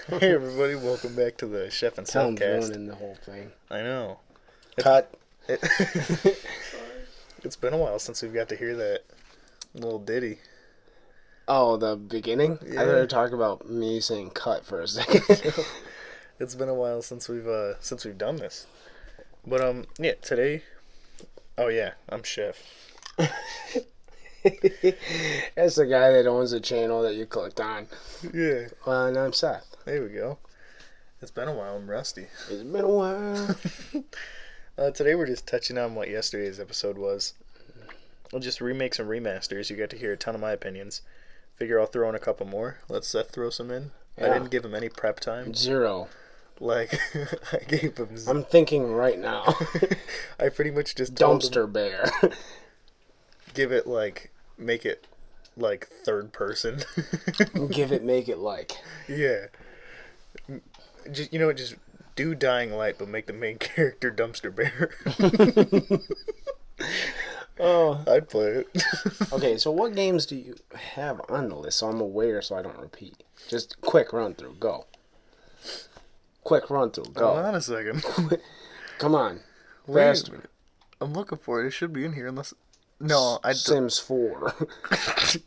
Hey everybody, welcome back to the SheffnSeth Tom's cast. ruining the whole thing. I know. Cut. It's been a while since we've got to hear that little ditty. Oh, the beginning? Yeah. I thought you were talking about me saying cut for a second. It's been a while since we've done this. But yeah, today. Oh yeah, I'm Chef. That's the guy that owns the channel that you clicked on. Yeah. And I'm Seth. There we go. It's been a while. I'm rusty. It's been a while. Today we're just touching on what yesterday's episode was. We'll just remakes and remasters. You got to hear a ton of my opinions. Figure I'll throw in a couple more. Let Seth throw some in. Yeah. I didn't give him any prep time. 0. Like, I gave him... I'm thinking right now. I pretty much just told him, Dumpster bear. give it, like, make it, like, third person. Make it like. Yeah. Just, you know what, just do Dying Light, but make the main character Dumpster Bear. Oh. I'd play it. Okay, so what games do you have on the list so I'm aware so I don't repeat? Just quick run through. Go. Quick run through. Go. Hold on a second. Come on. Wait, Faster. I'm looking for it. It should be in here unless... No, I don't. Sims 4.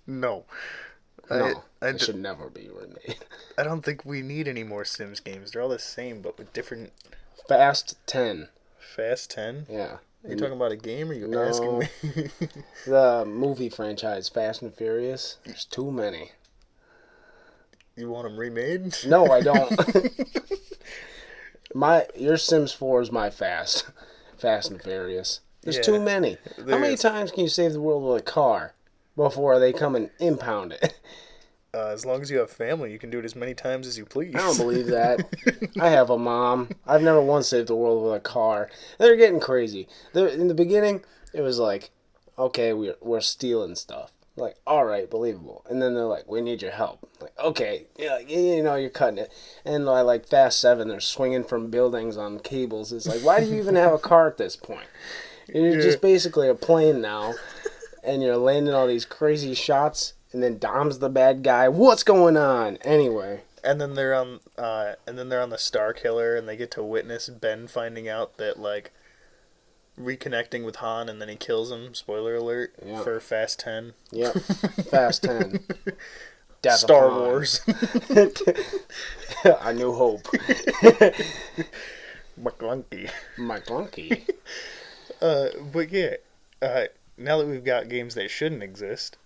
No. No, I it should never be remade. I don't think we need any more Sims games. They're all the same, but with different... Fast 10. Fast 10? Yeah. Are you talking about a game, or are you No. asking me? The movie franchise, Fast and Furious, there's too many. You want them remade? No, I don't. Your Sims 4 is my Fast and Furious. There's Yeah, too many. How many is. times can you save the world with a car before they come and impound it? As long as you have family, you can do it as many times as you please. I don't believe that. I have a mom. I've never once saved the world with a car. They're getting crazy. In the beginning, it was like, okay, we're stealing stuff. Like, all right, believable. And then they're like, we need your help. Like, okay, yeah, you're cutting it. And like Fast 7, they're swinging from buildings on cables. It's like, why do you even have a car at this point? You're just basically a plane now, and you're landing all these crazy shots. And then Dom's the bad guy. What's going on? Anyway. And then they're on the Star Killer, and they get to witness Ben finding out that, like, reconnecting with Han, and then he kills him. Spoiler alert for Fast 10. Yep. Fast 10. Death Star of Han. Wars. A New Hope. McClunky. But yeah, now that we've got games that shouldn't exist,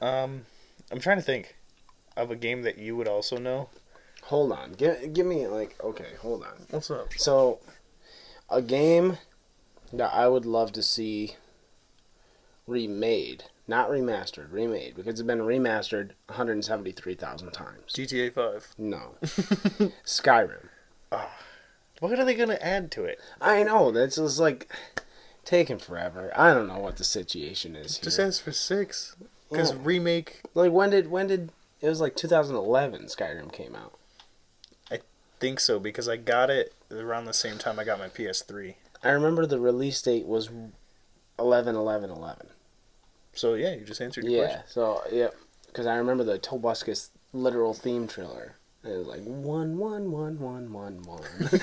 I'm trying to think of a game that you would also know. Hold on. Give me, okay, hold on. What's up? So, a game that I would love to see remade. Not remastered, remade. Because it's been remastered 173,000 times. GTA 5. No. Skyrim. What are they going to add to it? I know. That's just like taking forever. I don't know what the situation is here. Just ask for 6. Because Oh. remake... Like, when did... It was like 2011 Skyrim came out. I think so, because I got it around the same time I got my PS3. I remember the release date was 11/11/11. So, yeah, you just answered your question. Yeah, so, yep. Because I remember the Tobuscus literal theme trailer. And it was like, 1111111.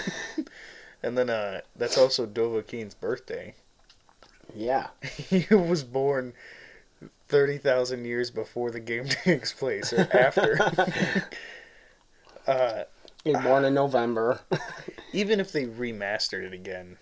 And then that's also Dovahkiin's birthday. Yeah. He was born 30,000 years before the game takes place, or after. He was born in November. Even if they remastered it again,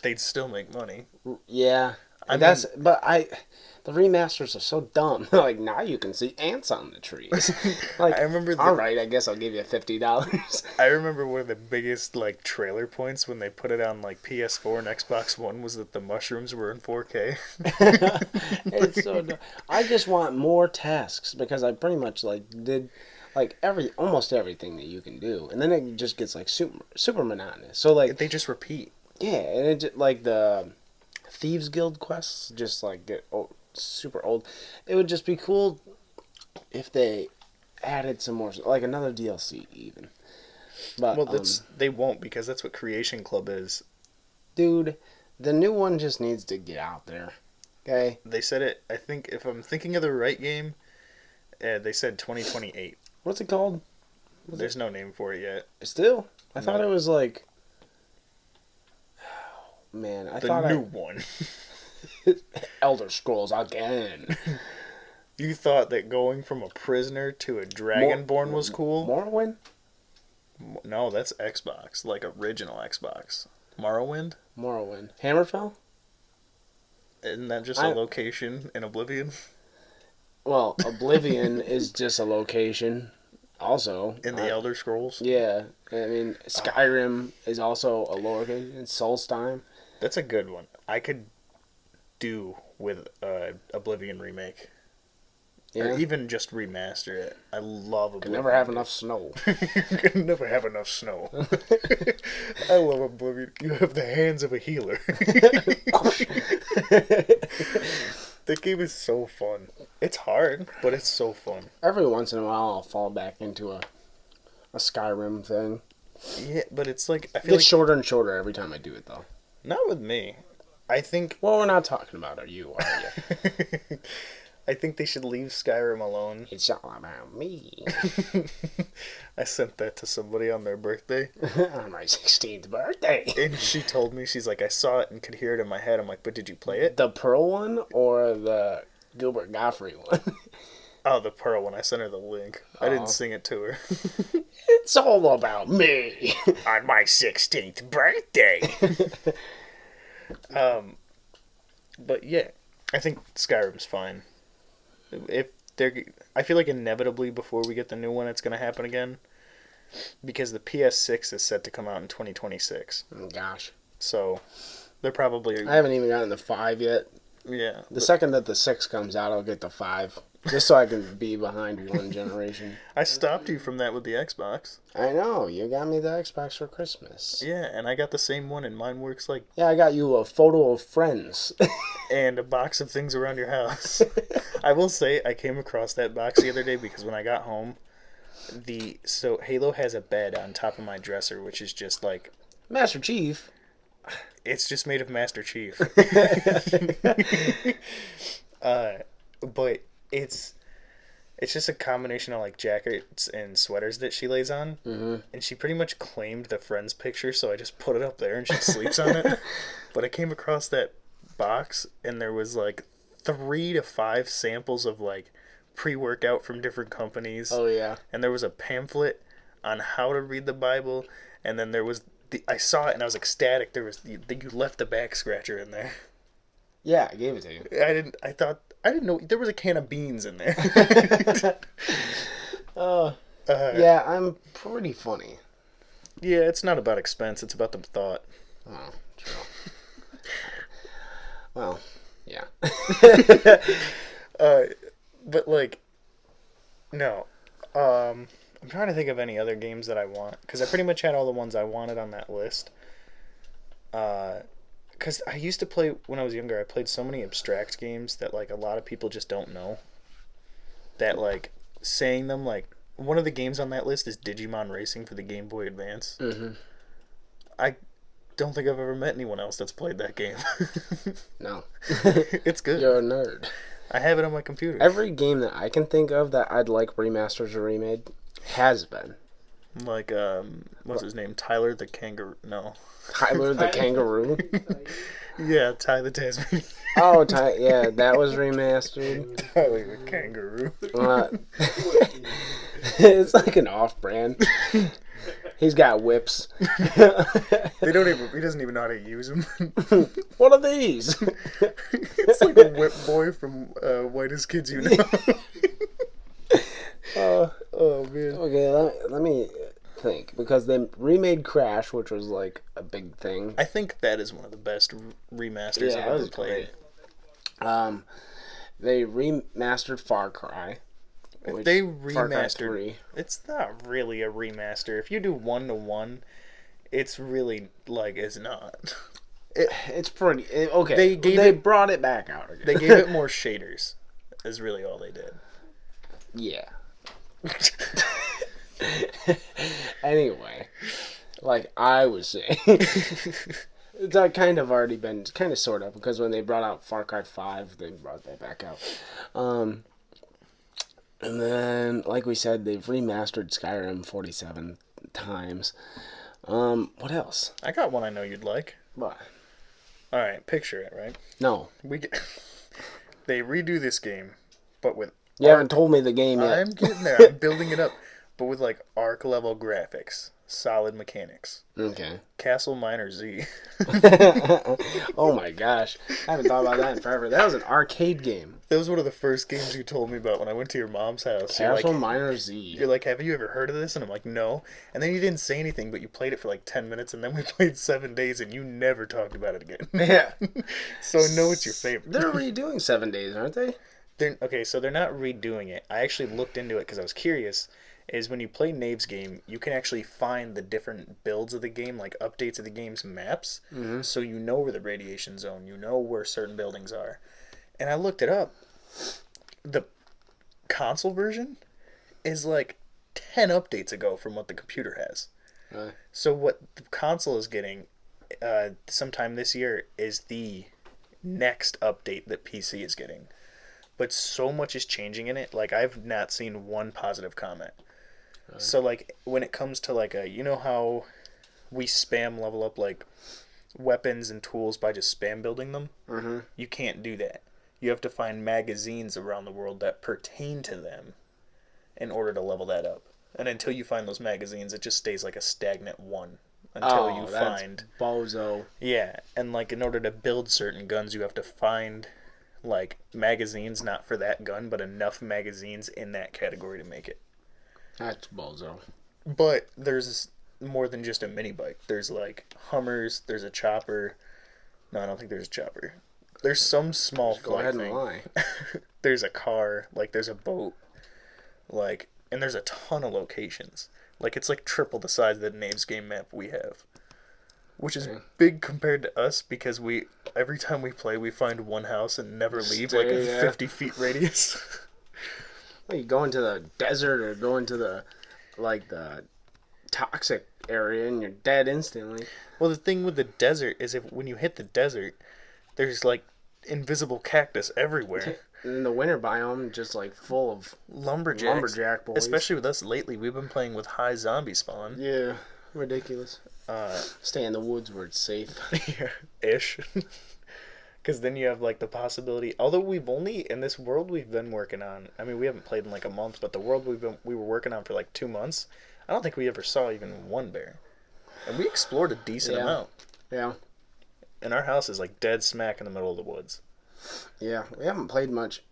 they'd still make money. Yeah. The remasters are so dumb. Like, now you can see ants on the trees. Like, I remember alright, I guess I'll give you $50. I remember one of the biggest, like, trailer points when they put it on, like, PS4 and Xbox One was that the mushrooms were in 4K. It's so dumb. I just want more tasks because I pretty much, did, almost everything that you can do. And then it just gets, super monotonous. So, They just repeat. yeah, and it just, the Thieves Guild quests just, get super old. It would just be cool if they added some more, another DLC even. But Well, they won't, because that's what Creation Club is. dude, the new one just needs to get out there. Okay? They said it, I think, if I'm thinking of the right game, they said 2028. What's it called? There's no name for it yet. Still? I thought it was like... Man, I thought the new one. Elder Scrolls again. You thought that going from a prisoner to a dragonborn was cool? Morrowind? No, that's Xbox. Like, original Xbox. Morrowind? Hammerfell? Isn't that just a location in Oblivion? Well, Oblivion is just a location. Also. In the Elder Scrolls? Yeah. I mean, Skyrim is also a location. Solstheim. That's a good one. I could do with Oblivion remake. Yeah. Or even just remaster it. I love Oblivion. Can never have enough snow. Can never have enough snow. I love Oblivion. You have the hands of a healer. That game is so fun. It's hard, but it's so fun. Every once in a while, I'll fall back into a Skyrim thing. Yeah, but it's like... I feel it's shorter and shorter every time I do it, though. Not with me. I think... Well, we're not talking about you, are you? I think they should leave Skyrim alone. It's all about me. I sent that to somebody on their birthday. On my 16th birthday. And she told me, she's like, I saw it and could hear it in my head. I'm like, but did you play it? The Pearl one or the Gilbert Gottfried one? Oh, the Pearl one. I sent her the link. I didn't sing it to her. It's all about me. On my 16th birthday. But yeah, I think Skyrim's fine. I feel like inevitably before we get the new one, it's going to happen again. Because the PS6 is set to come out in 2026. Oh, gosh. So, they're probably... I haven't even gotten the 5 yet. Yeah. The second that the 6 comes out, I'll get the 5. Just so I can be behind one generation. I stopped you from that with the Xbox. I know. You got me the Xbox for Christmas. Yeah, and I got the same one, and mine works like... Yeah, I got you a photo of friends. And a box of things around your house. I will say, I came across that box the other day because when I got home, so Halo has a bed on top of my dresser, which is just like... Master Chief. It's just made of Master Chief. But it's just a combination of like jackets and sweaters that she lays on. Mm-hmm. And she pretty much claimed the Friends picture, so I just put it up there and she sleeps on it. But I came across that box and there was like 3 to 5 samples of like pre-workout from different companies. Oh yeah. And there was a pamphlet on how to read the Bible, and then there was I saw it and I was ecstatic. There was you left the back scratcher in there. Yeah, I gave it to you. I didn't know there was a can of beans in there. Yeah, I'm pretty funny. Yeah, it's not about expense, it's about the thought. Oh, true. Well, yeah. But like, no. I'm trying to think of any other games that I want, because I pretty much had all the ones I wanted on that list. Because I used to play, when I was younger, I played so many abstract games that, like, a lot of people just don't know. That, like, saying them, like, one of the games on that list is Digimon Racing for the Game Boy Advance. Mm-hmm. I don't think I've ever met anyone else that's played that game. No. It's good. You're a nerd. I have it on my computer. Every game that I can think of that I'd like remasters or remade has been. Like, what's his name? Tyler the Kangaroo. No. Tyler the Kangaroo? Yeah, Ty the Tasmanian. Oh, yeah, that was remastered. Tyler the Kangaroo. It's like an off-brand. He's got whips. He doesn't even know how to use them. What are these? It's like a whip boy from Whitest Kids You Know. Oh man. Okay, let me think, because they remade Crash, which was like a big thing. I think that is one of the best remasters I've ever played. Great. They remastered Far Cry. They remastered. It's not really a remaster. If you do 1-to-1, it's really like it's not. It's pretty okay. They brought it back out again. They gave it more shaders. Is really all they did. Yeah. Anyway, like I was saying, it's kind of already been kind of sort of, because when they brought out Far Cry 5, they brought that back out. And then, like we said, they've remastered Skyrim 47 times. What else? I got one I know you'd like. What? All right, picture it, right? No. We get, they redo this game, but with You haven't told me the game yet. I'm getting there. I'm building it up, but with like arc level graphics, solid mechanics. Okay. Castle Miner Z. Oh my gosh. I haven't thought about that in forever. That was an arcade game. That was one of the first games you told me about when I went to your mom's house. Castle Miner Z. You're like, have you ever heard of this? And I'm like, no. And then you didn't say anything, but you played it for like 10 minutes, and then we played 7 days, and you never talked about it again. Yeah. So I know it's your favorite. They're redoing 7 days, aren't they? Okay, so they're not redoing it. I actually looked into it because I was curious. Is when you play Nave's game, you can actually find the different builds of the game, like updates of the game's maps, so you know where the radiation zone, you know where certain buildings are. And I looked it up. The console version is like 10 updates ago from what the computer has. So what the console is getting sometime this year is the next update that PC is getting. But so much is changing in it. Like, I've not seen one positive comment. So, like, when it comes to, like, you know how we spam level up, like, weapons and tools by just spam building them? Mm-hmm. You can't do that. You have to find magazines around the world that pertain to them in order to level that up. And until you find those magazines, it just stays like a stagnant 1 until you find... bozo. Yeah, and, like, in order to build certain guns, you have to find, like, magazines not for that gun, but enough magazines in that category to make it. That's bozo. But there's more than just a mini bike. There's like Hummers. There's a chopper. No, I don't think there's a chopper. There's some small Go ahead thing. and lie. There's a car. Like there's a boat. Like and there's a ton of locations. Like it's like triple the size of the Naves game map we have, which is big compared to us because we every time we play we find one house and never leave like a 50 feet radius. Well, you go into the desert or go into the toxic area and you're dead instantly. Well, the thing with the desert is if when you hit the desert, there's like invisible cactus everywhere. In the winter biome, just like full of lumberjack boys. Especially with us lately, we've been playing with high zombie spawn. Yeah, ridiculous. Stay in the woods where it's safe. Yeah, ish. Because then you have like the possibility. Although we've only in this world we've been working on. I mean, we haven't played in like a month, but the world we were working on for like 2 months. I don't think we ever saw even one bear, and we explored a decent amount. Yeah. And our house is like dead smack in the middle of the woods. Yeah, we haven't played much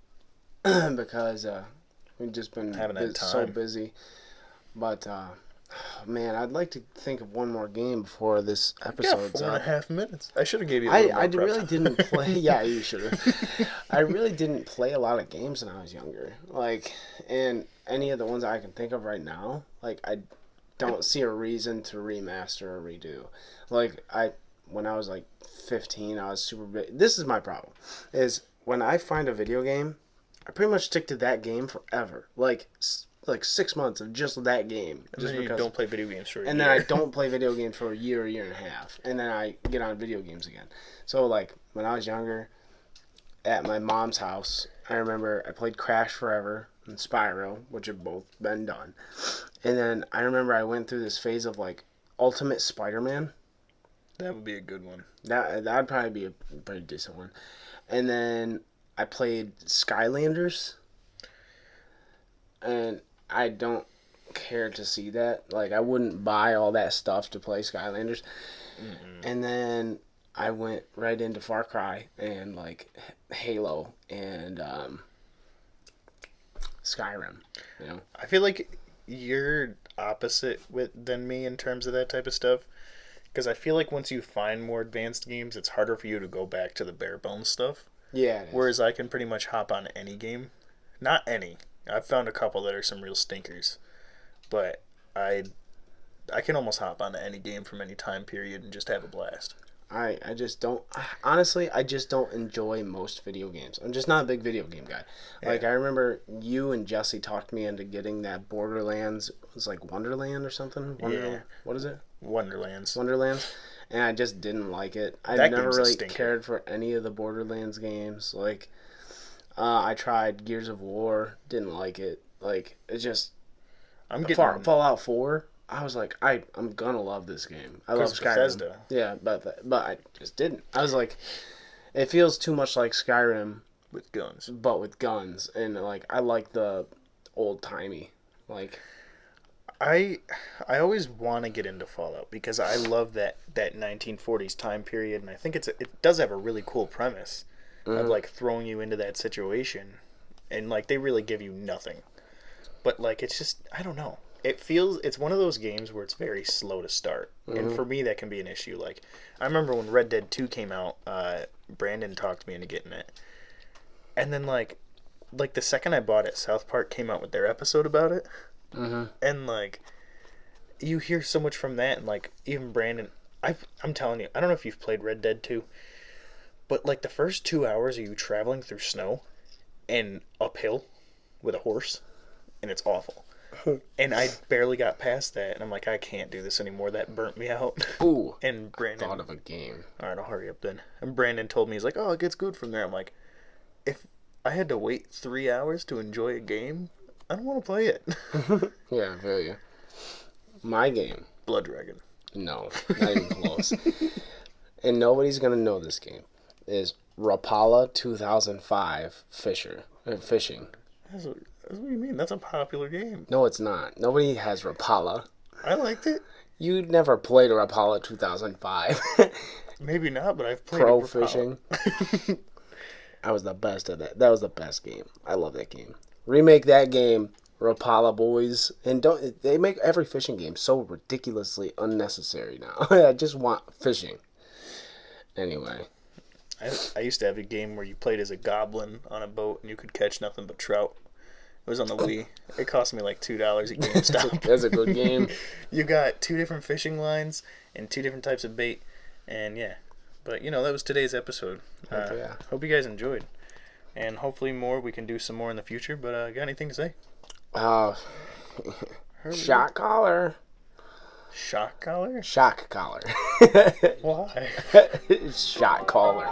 because we've just been so busy. But man, I'd like to think of one more game before this episode's up. 4.5 minutes. I should have gave you. I really didn't play. Yeah, you should have. I really didn't play a lot of games when I was younger. Like, and any of the ones I can think of right now, like I don't see a reason to remaster or redo. Like when I was like 15, I was super big. This is my problem, is when I find a video game, I pretty much stick to that game forever. Like 6 months of just that game. And just then you don't play video games for a year. And then I don't play video games for a year and a half. And then I get on video games again. So, like, when I was younger, at my mom's house, I remember I played Crash Forever and Spyro, which have both been done. And then I remember I went through this phase of, like, Ultimate Spider-Man. That would be a good one. That'd probably be a pretty decent one. And then I played Skylanders. And I don't care to see that. Like, I wouldn't buy all that stuff to play Skylanders. Mm-mm. And then I went right into Far Cry and, like, Halo and Skyrim, you know? I feel like you're opposite than me in terms of that type of stuff. Because I feel like once you find more advanced games, it's harder for you to go back to the bare bones stuff. Yeah, it is. Whereas I can pretty much hop on any game. Not any. I've found a couple that are some real stinkers. But I can almost hop onto any game from any time period and just have a blast. I just don't... Honestly, I just don't enjoy most video games. I'm just not a big video game guy. Yeah. Like, I remember you and Jesse talked me into getting that Borderlands... It was like Wonderland or something? Yeah. What is it? Wonderlands. And I just didn't like it. I never really cared for any of the Borderlands games. Like, I tried Gears of War. Didn't like it. Like, it's just I'm getting Fallout 4. I was like, I'm gonna love this game. I love Skyrim. Bethesda. Yeah, but I just didn't. I was like, it feels too much like Skyrim with guns, but with guns, and like I like the old timey. Like, I always want to get into Fallout because I love that 1940s time period, and I think it does have a really cool premise of like throwing you into that situation, and like they really give you nothing, but like it's just I don't know. It's one of those games where it's very slow to start, and for me that can be an issue. Like I remember when Red Dead 2 came out, Brandon talked me into getting it, and then like the second I bought it, South Park came out with their episode about it. And like you hear so much from that, and like even Brandon, I'm telling you, I don't know if you've played Red Dead 2, but like the first 2 hours of you traveling through snow and uphill with a horse, and it's awful. And I barely got past that, and I'm like, I can't do this anymore. That burnt me out. Ooh, and Brandon thought of a game. All right, I'll hurry up then. And Brandon told me, he's like, oh, it gets good from there. I'm like, if I had to wait 3 hours to enjoy a game, I don't want to play it. Yeah, I feel you. My game. Blood Dragon. No, not even close. And nobody's gonna know this game. Is Rapala 2005 fishing. That's what you mean. That's a popular game. No, it's not. Nobody has Rapala. I liked it. You never played Rapala 2005. Maybe not, but I've played Pro Rapala. fishing. I was the best at that. That was the best game. I love that game. Remake that game, Rapala boys, and they make every fishing game so ridiculously unnecessary now. I just want fishing. Anyway, I used to have a game where you played as a goblin on a boat and you could catch nothing but trout. It was on the Wii. It cost me like $2 at GameStop. That's a good game. You got 2 different fishing lines and 2 different types of bait, and yeah. But that was today's episode. Yeah. Hope you guys enjoyed, and hopefully we can do some more in the future. But got anything to say? Shock collar. Shock collar? Shock collar. Why? Shot collar.